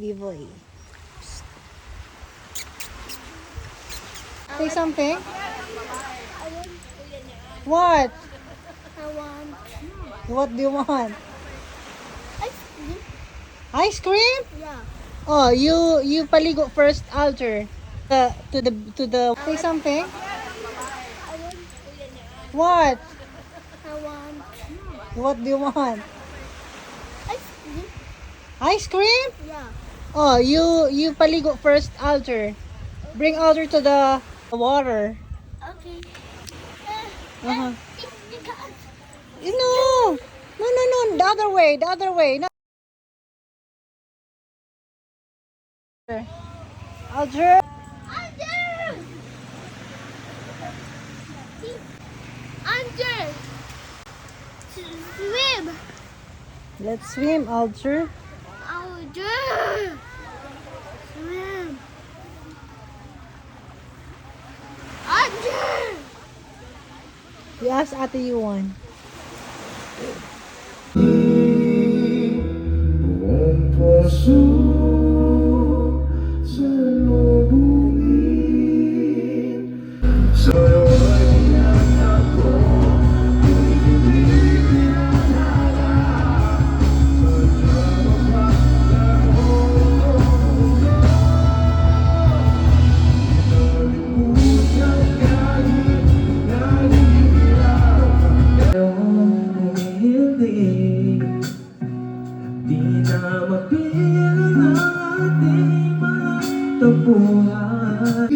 Vivoy. Say something. What? I want What do you want? ice cream. Ice cream? Yeah. Oh, you paligo first, Alter. To the. Say something. What? I want What do you want? ice cream. Ice cream? Yeah. Oh, you paligo first, Alter. Bring Alter to the water. Okay. Uh-huh. Because You know. No, no, no. The other way. The other way. Not there. Alter. Under! Under! Swim! Let's swim, Alter. Under! Swim! Under! You ask Ate Yuan. Buong puso salubungin sa'yo ay iyak ko, hindi pinaalala. Sadyang mapaglaho nalimutan kahit nalihirap ang hindi. Di na mapigilan ang ating mga tapuhan.